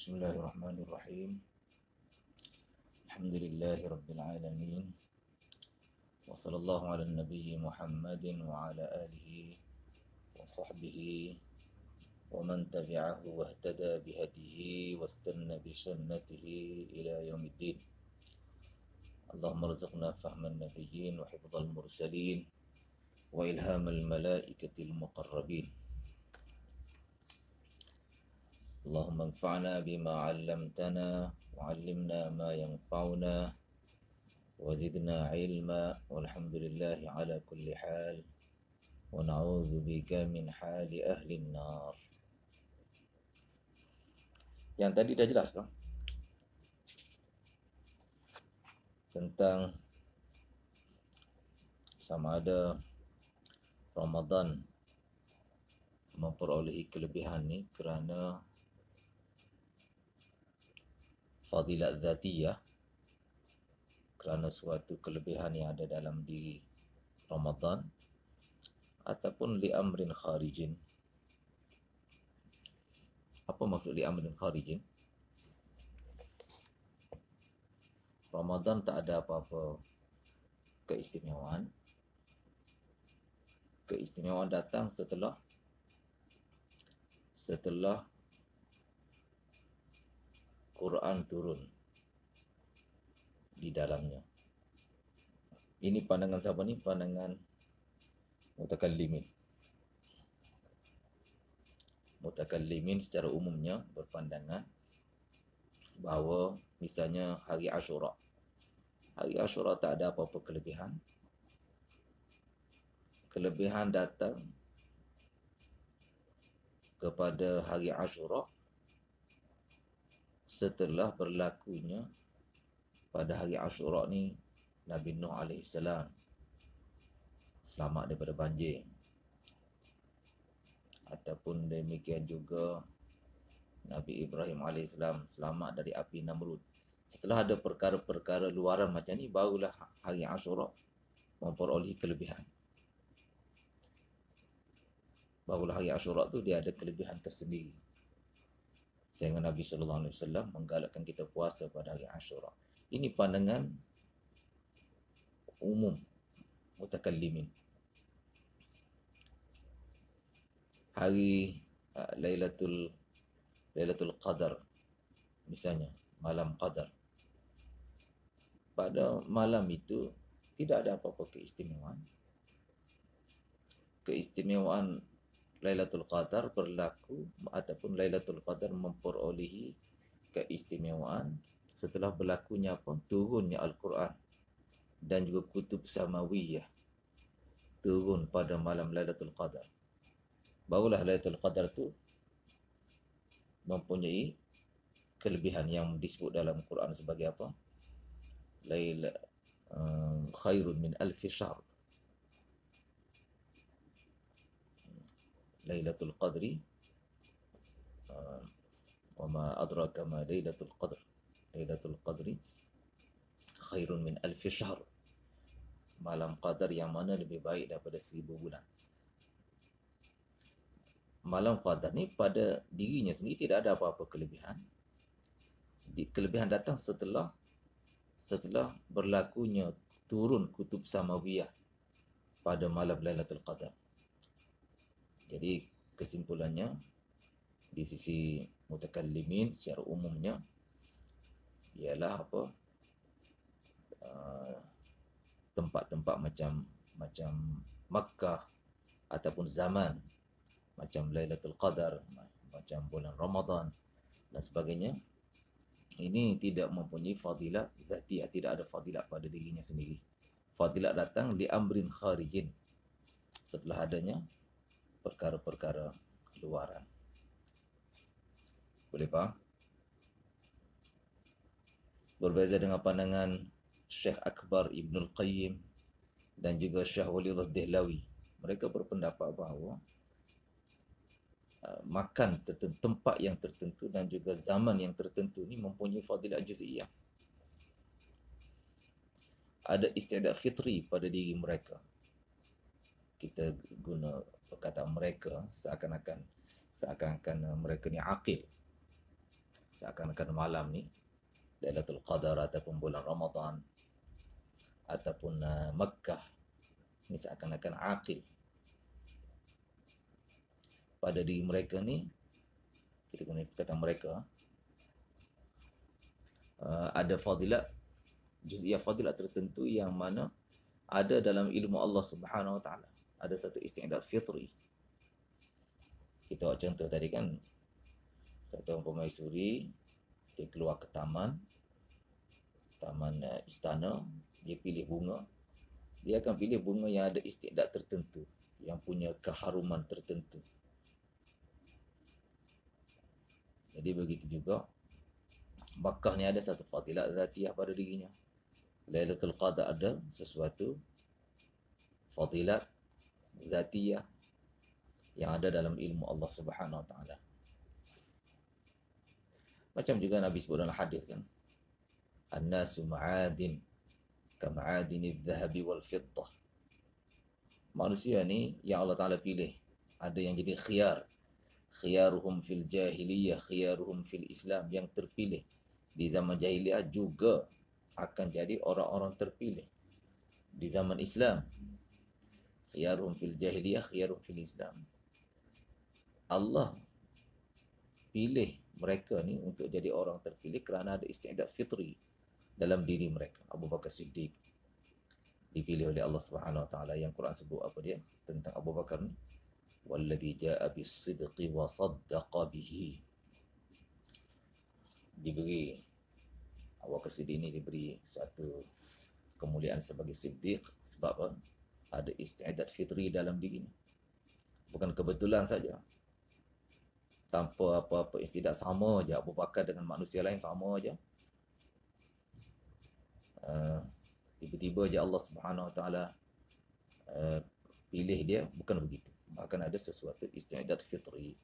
Bismillahirrahmanirrahim. Alhamdulillahi rabbil alamin. Wa sallallahu ala nabiyyi Muhammadin wa ala alihi wa sahbihi wa man tabi'ahu wa ihtada bihadihi wa istanna bi sunnatihi ila yaumiddin. Allahumma rzuqna fahman nabiyyin wa hifdzal mursalin wa ilhamal malaikatil muqarrabin. اللهم انفعنا بما علمتنا وعلمنا ما ينفعنا وزدنا علما والحمد لله على كل حال ونعوذ بك من حال أهل النار. Yang tadi dah jelas kan? Tentang sama ada Ramadan memperolehi kelebihan ni kerana fadilat zatiyah, kerana suatu kelebihan yang ada dalam diri Ramadan, ataupun li amrin kharijin. Apa maksud li amrin kharijin? Ramadan tak ada apa-apa keistimewaan. Keistimewaan datang setelah Quran turun di dalamnya. Ini pandangan siapa ni? Pandangan mutakallimin. Mutakallimin secara umumnya berpandangan bahawa misalnya hari Ashura. Hari Ashura tak ada apa-apa kelebihan. Kelebihan datang kepada hari Ashura setelah berlakunya pada hari Ashura ni Nabi Nuh AS selamat daripada banjir, ataupun demikian juga Nabi Ibrahim AS selamat dari api Namrud. Setelah ada perkara-perkara luaran macam ni, barulah hari Ashura memperolehi kelebihan. Barulah hari Ashura tu dia ada kelebihan tersendiri, sehingga Nabi SAW menggalakkan kita puasa pada hari Ashura. Ini pandangan umum mutakallimin. Hari Lailatul Qadar, misalnya malam Qadar. Pada malam itu tidak ada apa-apa keistimewaan. Keistimewaan Lailatul Qadar berlaku, ataupun Lailatul Qadar memperolehi keistimewaan setelah berlakunya apa? Turunnya Al-Quran dan juga kutub samawiyah turun pada malam Lailatul Qadar. Barulah Lailatul Qadar tu mempunyai kelebihan yang disebut dalam Quran sebagai apa? Khairun min alfi syahr. Lailatul Qadri wa ma adraka ma Lailatul Qadr. Lailatul Qadri khairun min alfi syahr. Malam Qadar yang mana lebih baik daripada 1000 bulan. Malam Qadar ni pada dirinya sendiri tidak ada apa-apa kelebihan. Kelebihan datang setelah berlakunya turun kutub samawiyah pada malam Lailatul Qadar. Jadi kesimpulannya di sisi mutakallimin secara umumnya ialah apa? Tempat-tempat macam Makkah ataupun zaman macam Lailatul Qadar, macam bulan Ramadan dan sebagainya, ini tidak mempunyai fadilat zatiyah, tidak ada fadilat pada dirinya sendiri. Fadilat datang li amrin kharijin, setelah adanya perkara-perkara luaran. Boleh faham? Berbeza dengan pandangan Syekh Akbar Ibnul Qayyim dan juga Syekh Waliullah Dehlawi. Mereka berpendapat bahawa makan tertentu, tempat yang tertentu dan juga zaman yang tertentu ni mempunyai fadilat juz'iyah. Ada istiadat fitri pada diri mereka. Kita guna perkataan mereka seakan-akan mereka ni aqil. Seakan-akan malam ni Lailatul Qadar ataupun bulan Ramadan ataupun Makkah ni seakan-akan aqil pada diri mereka ni. Kita kena kata mereka ada fadilat, juz'iyah fadilat tertentu yang mana ada dalam ilmu Allah Subhanahu Wa Taala. Ada satu isti'dad fitri. Kita buat contoh tadi kan, satu orang permaisuri, dia keluar ke taman istana, dia pilih bunga. Dia akan pilih bunga yang ada isti'dad tertentu, yang punya keharuman tertentu. Jadi begitu juga Makkah ni ada satu fadilat zatiyah pada dirinya. Lailatul Qadar ada sesuatu fadilat zatiyah yang ada dalam ilmu Allah Subhanahu Wa Taala. Macam juga Nabi sebut dalam hadis kan, an-nasu ma'adin kama'adini adh-dhahabi wal fiddah. Manusia ni yang Allah Taala pilih, ada yang jadi khiyaruhum fil jahiliyah, khiyaruhum fil Islam, yang terpilih di zaman jahiliyah juga akan jadi orang-orang terpilih di zaman Islam. Khiyaruhum fil jahiliyah, khiyaruhum fil Islam. Allah pilih mereka ni untuk jadi orang terpilih kerana ada isti'dad fitri dalam diri mereka. Abu Bakar Siddiq dipilih oleh Allah Subhanahu Wa Taala. Yang Quran sebut apa dia tentang Abu Bakar ni? Walladhi ja'a bis-sidqi wa saddaqa bihi. Diberi, Abu Bakar Siddiq ini diberi satu kemuliaan sebagai siddiq sebab apa? Ada isti'dad fitri dalam dirinya. Bukan kebetulan saja, tanpa apa-apa isti'dad, sama aja Abu Bakar dengan manusia lain sama aja. Tiba-tiba aja Allah Subhanahu Wa Taala pilih dia, bukan begitu. Akan ada sesuatu isti'dad fitri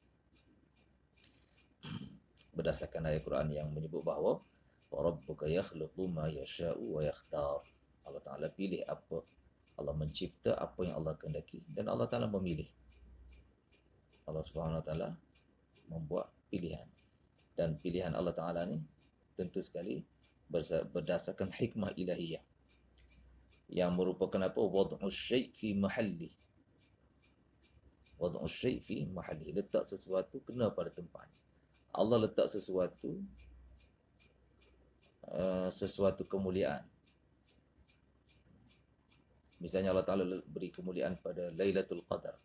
berdasarkan ayat Quran yang menyebut bahawa rabbuka yakhluqu ma yasha'u wa yakhtar. Allah Taala pilih apa, Allah mencipta apa yang Allah kehendaki, dan Allah Taala memilih. Allah Subhanahu Wa Taala membuat pilihan, dan pilihan Allah Taala ni tentu sekali berdasarkan hikmah ilahiyah yang merupakan apa? Wad'u syai' fi mahalli. Wad'u syai' fi mahalli, letak sesuatu kena pada tempatnya. Allah letak sesuatu kemuliaan. Misalnya Allah Ta'ala beri kemuliaan pada Lailatul Qadar.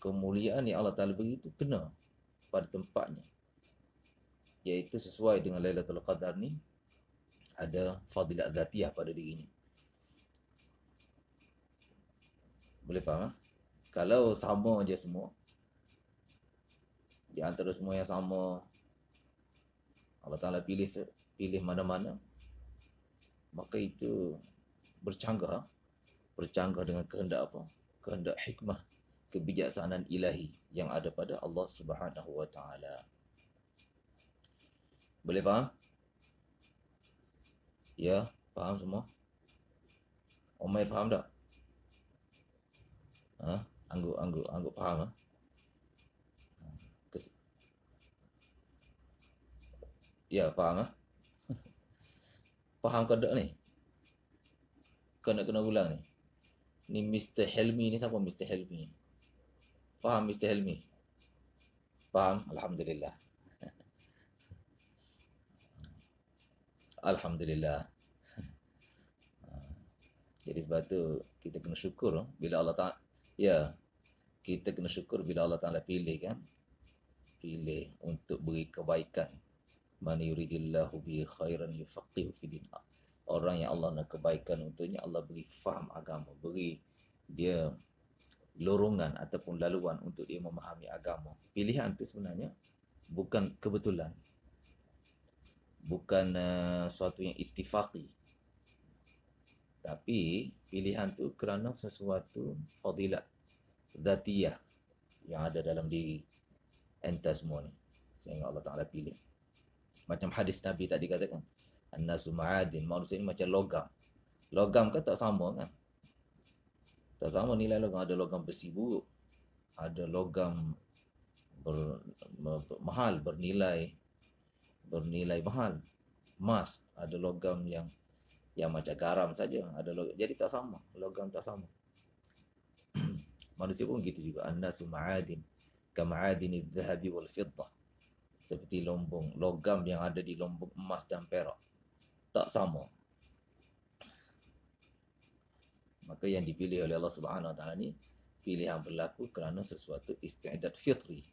Kemuliaan yang Allah Ta'ala beri itu kena pada tempatnya, iaitu sesuai dengan Lailatul Qadar ni ada fadilat zatiyah pada dirinya. Boleh faham? Kalau sama je semua, di antara semua yang sama, Allah Ta'ala pilih mana-mana, maka itu bercanggah dengan kehendak apa? Kehendak hikmah, kebijaksanaan ilahi yang ada pada Allah Subhanahu Wa Ta'ala. Boleh faham? Ya, faham semua? Umair faham tak? Angguk faham ah? Ya, faham ah? Faham ke tak ni? Kena ulang ni. Ni Mr. Helmi ni siapa Mr. Helmi? Faham Mr. Helmi? Faham? Alhamdulillah. Alhamdulillah. Jadi sebab tu kita kena syukur bila Allah Ta'ala, ya, kita kena syukur bila Allah Ta'ala pilih kan, pilih untuk beri kebaikan. Man yuridillahu bihi khairan yufaqihu fid din. Orang yang Allah nak kebaikan untuknya, Allah beri faham agama, beri dia lorongan ataupun laluan untuk dia memahami agama. Pilihan itu sebenarnya bukan kebetulan, bukan suatu yang ittifaqi, tapi pilihan tu kerana sesuatu fadilat zatiyah yang ada dalam diri enta semua ni, sehingga Allah Ta'ala pilih. Macam hadis Nabi tadi katakan, an-nasu ma'adin, manusia ini macam logam. Logam kan tak sama kan? Tak sama nilai logam. Ada logam besi buruk, ada logam mahal, bernilai mahal. Emas ada logam yang macam garam saja, ada logam, jadi tak sama, logam tak sama. Manusia pun gitu juga. An-nasu ma'adin kama'adini dhahabi wal fiddah, seperti logam yang ada di lombong emas dan perak, tak sama. Maka yang dipilih oleh Allah Subhanahu Wa Taala ni pilihan berlaku kerana sesuatu isti'dad fitri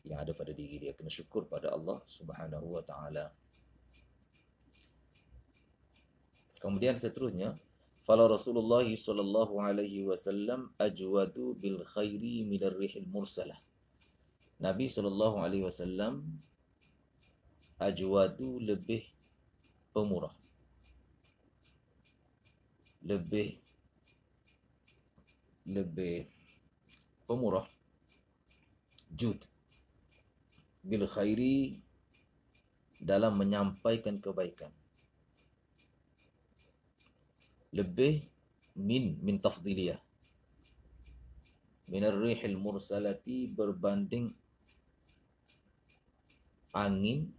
yang ada pada diri dia, kena syukur pada Allah Subhanahu Wa Taala. Kemudian seterusnya, fala Rasulullah sallallahu alaihi wasallam ajwadu bil khairi minar rihil mursalah. Nabi sallallahu alaihi wasallam ajwadu, lebih pemurah, lebih pemurah, jud, bil khairi, dalam menyampaikan kebaikan. Lebih min tafdiliyah, minar rihil mursalati, berbanding angin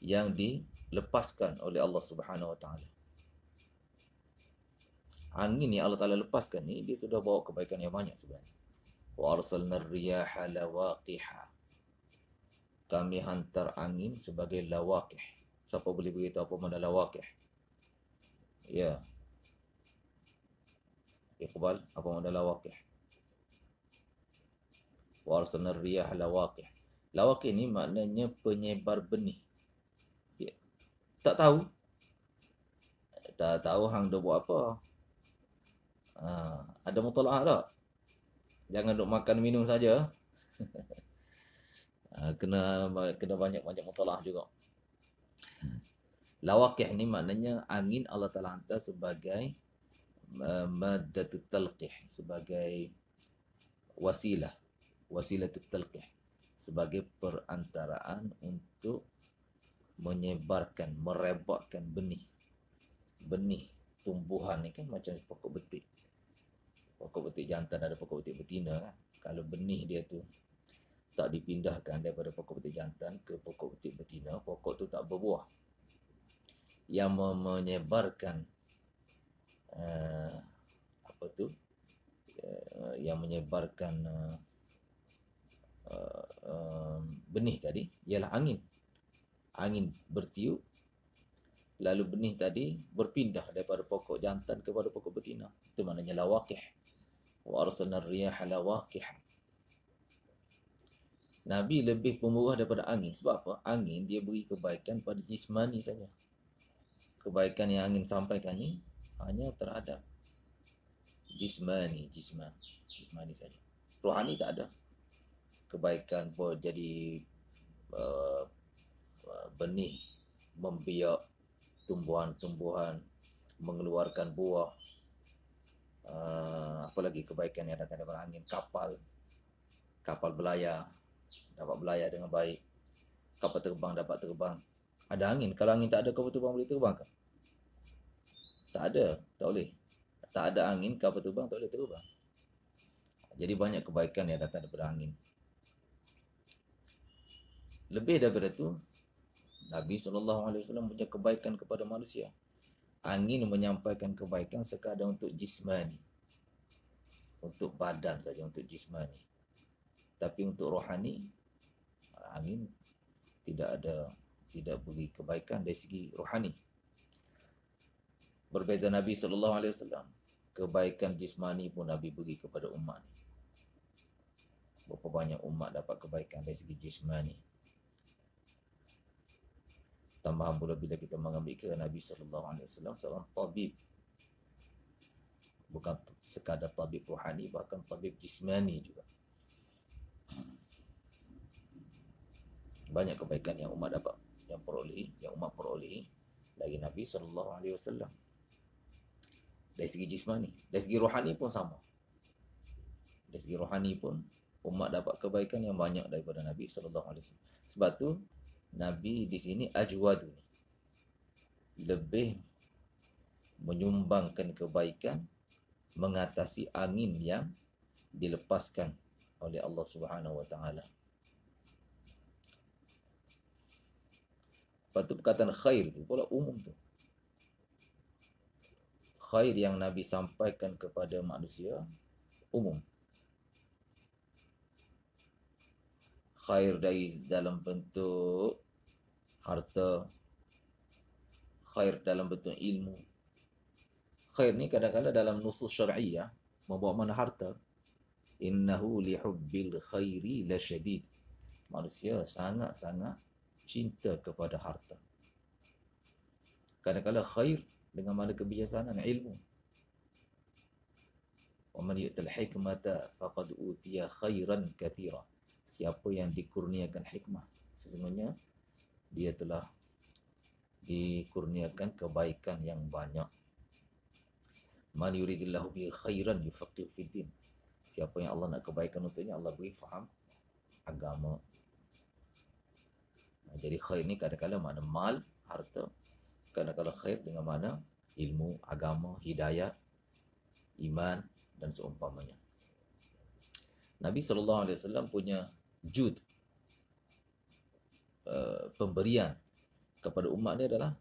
yang dilepaskan oleh Allah Subhanahu Wa Taala. Angin yang Allah Taala lepaskan ni, dia sudah bawa kebaikan yang banyak sebenarnya. Wa arsalna riyaha lawaqiha, kami hantar angin sebagai lawaqih. Siapa boleh beritahu apa makna lawaqih? Ya, Iqbal, apa makna lawaqih? Wa arsalna riyaha lawaqih. Lawaqih ni maknanya penyebar benih. Ya. Tak tahu hang dah buat apa. Ada mutalaah tak? Jangan duk makan minum saja. Kena banyak-banyak mutalaah juga. Lawaqih ni maknanya angin Allah Ta'ala hantar sebagai maddatut talqih, sebagai wasilatut talqih, sebagai perantaraan untuk menyebarkan, merebakkan benih tumbuhan ni kan macam pokok betik. Pokok betik jantan ada pokok betik betina kan. Kalau benih dia tu tak dipindahkan daripada pokok betik jantan ke pokok betik betina, pokok tu tak berbuah. Yang menyebarkan yang menyebarkan benih tadi ialah angin. Angin bertiup, lalu benih tadi berpindah daripada pokok jantan kepada pokok betina. Itu maknanya lawaqih. Wa arsalna riyaha lawaqih. Nabi lebih pemurah daripada angin. Sebab apa? Angin dia beri kebaikan pada jismani saja. Kebaikan yang angin sampaikan ni hanya terhadap jismani saja. Rohani tak ada. Kebaikan pun jadi benih membiak, tumbuhan-tumbuhan mengeluarkan buah. Apalagi kebaikan yang datang daripada angin, kapal belayar dapat belayar dengan baik, kapal terbang dapat terbang. Ada angin. Kalau angin tak ada, kapal terbang boleh terbang ke? Tak ada, tak boleh. Tak ada angin, kapal terbang tak boleh terbang. Jadi banyak kebaikan yang datang daripada angin. Lebih daripada itu, Nabi SAW punya kebaikan kepada manusia. Angin menyampaikan kebaikan sekadar untuk jismani, untuk badan saja, untuk jismani. Tapi untuk rohani, angin tidak beri kebaikan dari segi rohani. Berbeza Nabi SAW, kebaikan jismani pun Nabi beri kepada umat. Berapa banyak umat dapat kebaikan dari segi jismani. Tambahan pula bila kita mengambil ke Nabi SAW seorang tabib. Bukan sekadar tabib rohani, bahkan tabib jismani juga. Banyak kebaikan yang umat dapat, yang umat perolehi dari Nabi SAW. Dari segi jismani, dari segi rohani pun sama. Dari segi rohani pun umat dapat kebaikan yang banyak daripada Nabi SAW. Sebab tu Nabi di sini ajwadu, lebih menyumbangkan kebaikan mengatasi angin yang dilepaskan oleh Allah Subhanahu wa taala. Lepas tu perkataan khair tu pula umum tu. Khair yang Nabi sampaikan kepada manusia umum. Khair dari dalam bentuk harta, khair dalam bentuk ilmu. Khair ni kadang-kadang dalam nusus syar'iyah membawa mana harta. Innahu lihubbil khairi lasyadid. Manusia sangat-sangat cinta kepada harta. Kadang-kadang khair dengan mana kebijaksanaan ilmu. Wa man yu'tal hikmata faqad utiya khairan katsira. Siapa yang dikurniakan hikmah, sesungguhnya dia telah dikurniakan kebaikan yang banyak. Man yuridillahu bihi khairan yufaqihu fid din. Siapa yang Allah nak kebaikan untuknya, Allah beri faham agama. Jadi khair ni kadang-kadang makna mal, harta. Kadang-kadang khair dengan mana ilmu, agama, hidayah, iman dan seumpamanya. Nabi SAW punya jud, pemberian kepada umat ni adalah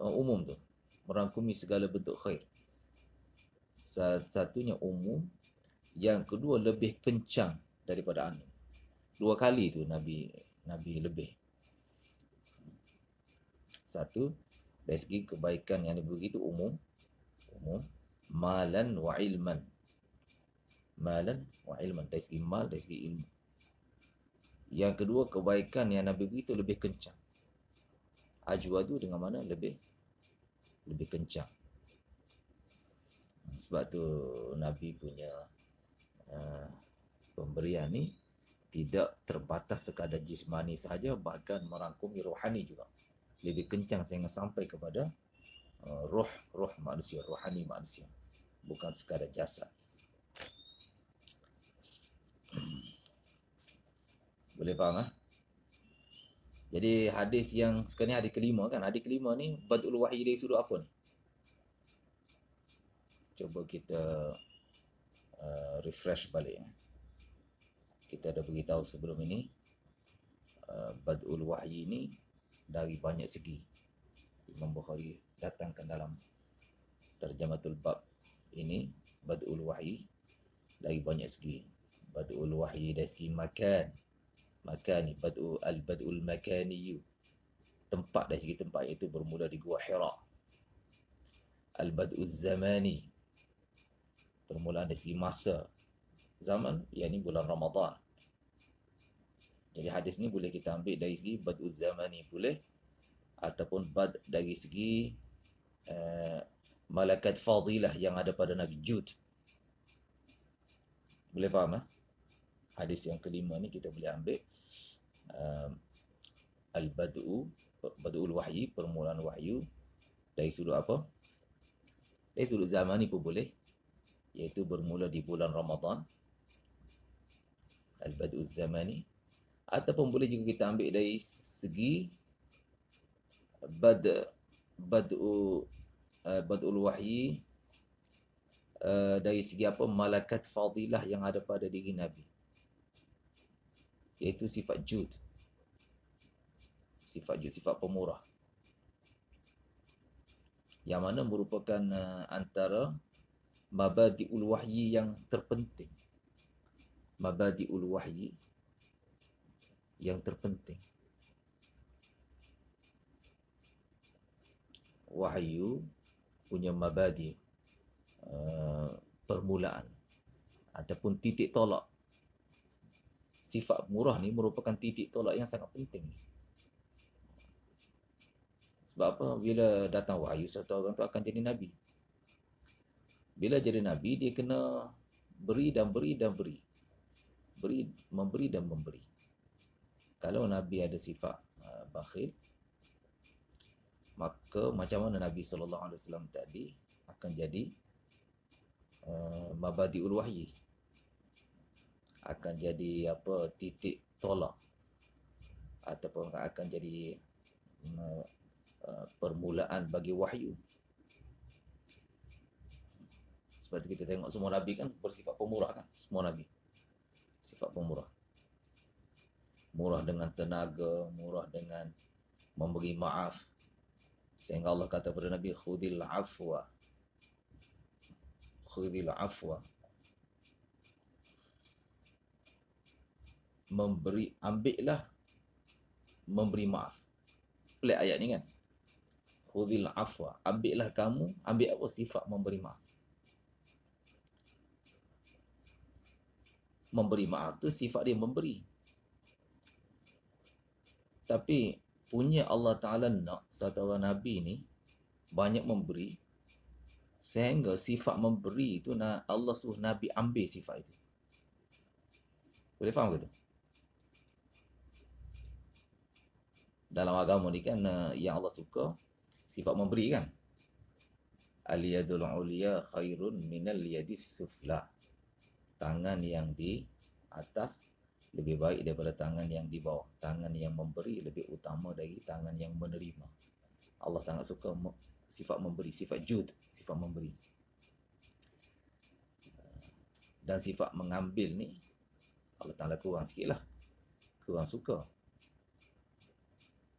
umum tu, merangkumi segala bentuk khair. Satunya umum, yang kedua lebih kencang daripada anu. 2 kali tu Nabi lebih. Satu, dari segi kebaikan yang diberi itu umum, malan wa ilman. Malan wa ilman, dari segi mal, dari segi ilmu. Yang kedua, kebaikan yang Nabi beri itu lebih kencang. Ajwadu dengan mana lebih kencang. Sebab tu Nabi punya pemberian ni tidak terbatas sekadar jismani sahaja, bahkan merangkumi rohani juga. Lebih kencang sehingga sampai kepada roh manusia, rohani manusia, bukan sekadar jasad. Boleh faham? Jadi hadis yang sekarang ni hadis kelima kan. Hadis kelima ni badul wahyi dari sudut apa ni? Cuba kita refresh balik. Kita dah beritahu sebelum ini, badul wahyi ni dari banyak segi. Imam Bukhari datangkan dalam Tarjamatul Bab ini badul wahyi dari banyak segi. Badul wahyi dari segi makani, badul makani, tempat, dari segi tempat, iaitu bermula di Gua Hira. Al-badul zamani, permulaan dari segi masa, zaman, yakni bulan Ramadan. Jadi hadis ni boleh kita ambil dari segi badul zamani boleh, ataupun bad dari segi malakat fadilah yang ada pada Nabi, jud. Boleh faham? Hadis yang kelima ni kita boleh ambil badul wahyi, permulaan wahyu dari sudut apa? Dari sudut zamani pun boleh, iaitu bermula di bulan Ramadan, al-bad'u zamani. Ataupun boleh juga kita ambil dari segi bad'ul wahyi dari segi apa? Malakat fadilah yang ada pada diri Nabi, iaitu sifat jud, sifat pemurah, yang mana merupakan antara mabadi'ul wahyi yang terpenting. Mabadi'ul wahyi yang terpenting. Wahyu punya mabadi, permulaan ataupun titik tolak. Sifat murah ni merupakan titik tolak yang sangat penting. Sebab apa? Bila datang wahyu, satu orang tu akan jadi Nabi. Bila jadi Nabi, dia kena beri dan beri dan beri. Memberi dan memberi. Kalau Nabi ada sifat bakhil, maka macam mana Nabi SAW tadi akan jadi mabadi'ul wahyi, akan jadi apa? Titik tolak, ataupun akan jadi permulaan bagi wahyu. Sebab itu kita tengok semua Nabi kan bersifat pemurah kan, semua Nabi. sifat pemurah. Murah dengan tenaga, murah dengan memberi maaf. Sehingga Allah kata kepada Nabi, khudil afwa. Khudil afwa. Ambillah memberi maaf. Pelik ayat ni kan? Khudil afwa. Ambillah kamu, ambil apa? Sifat memberi maaf. Memberi maaf tu sifat dia memberi. Tapi punya Allah Ta'ala nak satu orang Nabi ni banyak memberi, sehingga sifat memberi itu Allah suruh Nabi ambil sifat itu. Boleh faham ke tu? Dalam agama ni kan yang Allah suka sifat memberi kan. Al-yadul uliya khairun minal yadis sufla. Tangan yang di atas lebih baik daripada tangan yang di bawah. Tangan yang memberi lebih utama dari tangan yang menerima. Allah sangat suka sifat memberi, sifat jud, sifat memberi. Dan sifat mengambil ni Allah Ta'ala kurang sikit lah. Kurang suka.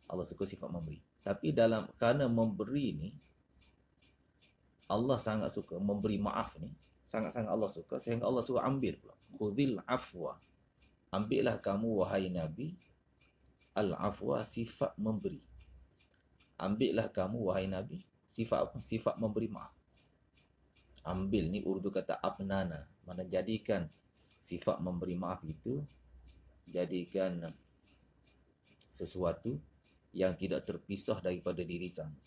Allah suka sifat memberi. Tapi kerana memberi ni, Allah sangat suka memberi maaf ni. Sangat-sangat Allah suka. Sehingga Allah suruh ambil pula. Khudhil afwa. Ambillah kamu, wahai Nabi, al-afwa, sifat memberi. Ambillah kamu, wahai Nabi, sifat apa? Sifat memberi maaf. Ambil ni urdu kata abnana. Mana jadikan sifat memberi maaf itu, jadikan sesuatu yang tidak terpisah daripada diri kamu.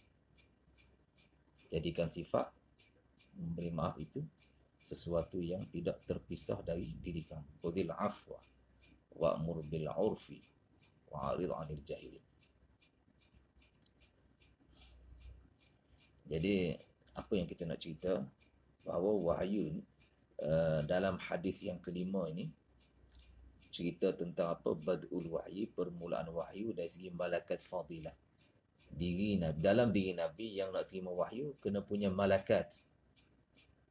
Jadikan sifat memberi maaf itu sesuatu yang tidak terpisah dari diri kamu. Khudhil afwa wa'mur bil 'urfi wa'rid 'anil jahilin. Jadi apa yang kita nak cerita, bahawa wahyu dalam hadis yang kelima ini cerita tentang apa? Bad'ul wahyi, permulaan wahyu dari segi malakat fadilah. Dalam diri Nabi yang nak terima wahyu kena punya malakat.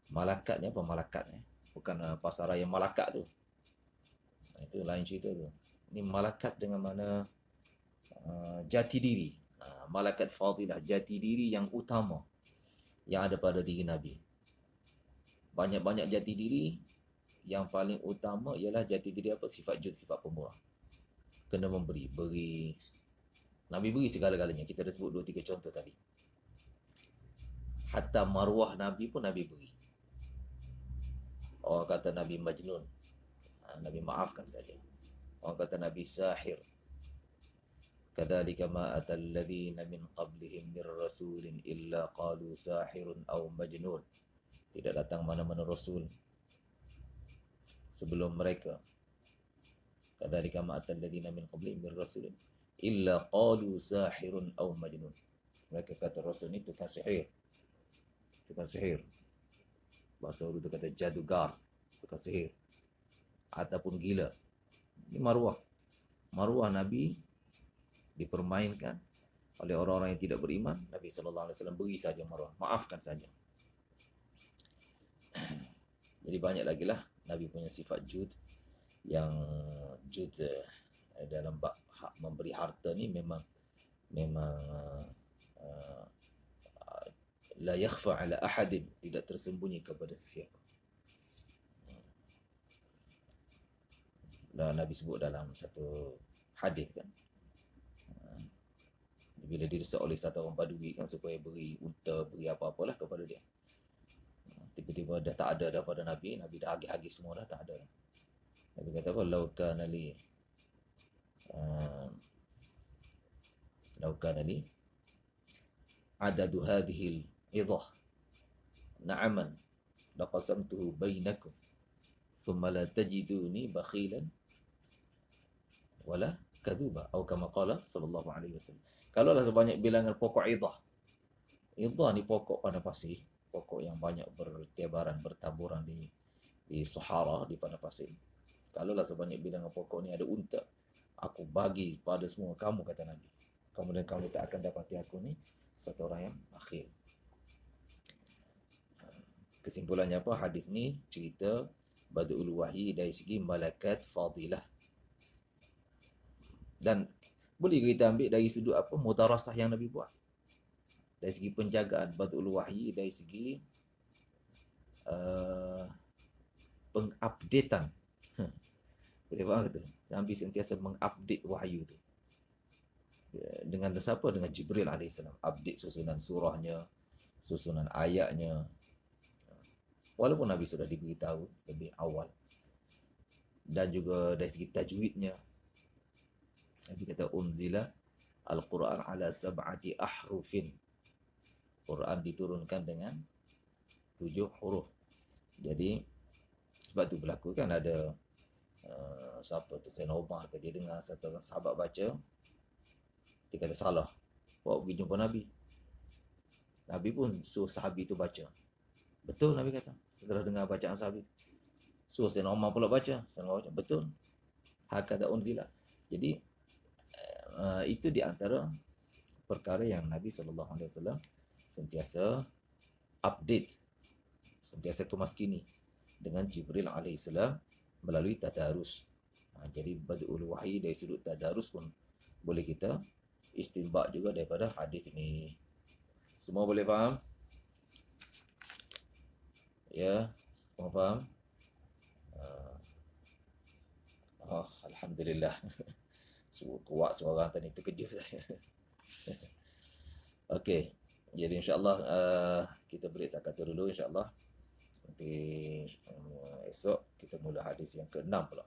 Malakat ni apa malakat ni? Bukan pasaraya malakat tu. Itu lain cerita tu. Ini malakat dengan mana jati diri. Malakat fadilah, jati diri yang utama yang ada pada diri Nabi. Banyak-banyak jati diri, yang paling utama ialah jati diri apa? Sifat jud, sifat pemurah. Kena memberi, beri. Nabi beri segala-galanya. Kita dah sebut 2-3 contoh tadi. Hatta maruah Nabi pun Nabi beri. Orang kata Nabi Majnun, Nabi maafkan saja. Orang kata Nabi sahir. Kadzalika ma atal ladzina min qablihim mir rasulin illa qalu sahirun aw majnun. Tidak datang mana-mana rasul sebelum mereka. Kadzalika ma atal ladzina min qablihim mir rasulin illa qalu sahirun aw majnun. Mereka kata rasul ni tukang sihir. Tukang sihir. Bahasa Urdu tu kata jadugar, tukang sihir, ataupun gila. Ini maruah. Maruah Nabi dipermainkan oleh orang-orang yang tidak beriman. Nabi SAW beri saja maruah, maafkan saja. Jadi banyak lagi lah Nabi punya sifat jud. Yang jud dalam bab memberi harta ni memang la yakhfa ala ahadin, tidak tersembunyi kepada sesiapa. Nabi sebut dalam satu hadis kan, bila didesak oleh satu orang Badui kan, supaya beri unta, beri apa-apalah kepada dia. Tiba-tiba dah tak ada daripada Nabi dah agih-agih semua dah tak ada. Nabi kata apa? Lau kana li adadu hadhil idah na'aman laqasamtuhu bainakum thumma la tajiduni bakhilan wala kadhuba atau kama qala sallallahu alaihi wasallam. Kalaulah sebanyak bilangan pokok idah ni pokok padang pasir, pokok yang banyak bertebaran, bertaburan di Sahara, di padang pasir. Kalaulah sebanyak bilangan pokok ni ada unta, aku bagi pada semua kamu, kata Nabi. Kemudian kamu tak akan dapati aku ni satu orang yang bakhil. Kesimpulannya apa? Hadis ni cerita Badul wahyi dari segi malakat fadilah. Dan boleh kita ambil dari sudut apa, mudarasah yang Nabi buat. Dari segi penjagaan badul wahyi, dari segi pengupdatean. Boleh faham kata? Nabi sentiasa mengupdate wahyu tu. Dengan siapa? Dengan Jibril alaihissalam. Update susunan surahnya, susunan ayatnya. Walaupun Nabi sudah diberitahu lebih awal. Dan juga dari segi tajwidnya. Nabi kata unzila al-Quran ala sab'ati ahrufin. Quran diturunkan dengan 7 huruf. Jadi sebab tu berlaku kan ada siapa tu, Sayyidina Umar ke, dia dengar satu orang sahabat baca, dia kata salah, bawa pergi jumpa Nabi. Nabi pun suruh sahabi tu baca. Betul Nabi kata, setelah dengar bacaan sahabi, suruh Sayyidina Umar pula baca. Sayyidina Umar baca, betul. Hakada unzila. Jadi itu di antara perkara yang Nabi SAW sentiasa update, sentiasa kemaskini dengan Jibril alaihissalam melalui tadarus. Jadi badul wahyi dari sudut tadarus pun boleh kita istinbat juga daripada hadis ini. Semua boleh faham? Ya, semua faham? Alhamdulillah. Kuat suara tadi, terkejut saya. Okey, jadi insyaAllah kita break setakat tu dulu insyaAllah. Nanti esok kita mula hadis yang ke-6 pula.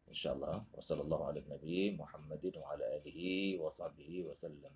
InsyaAllah. Wassalamualaikum warahmatullahi wabarakatuh. Muhammadin wa ala alihi wa sahbihi wa sallam.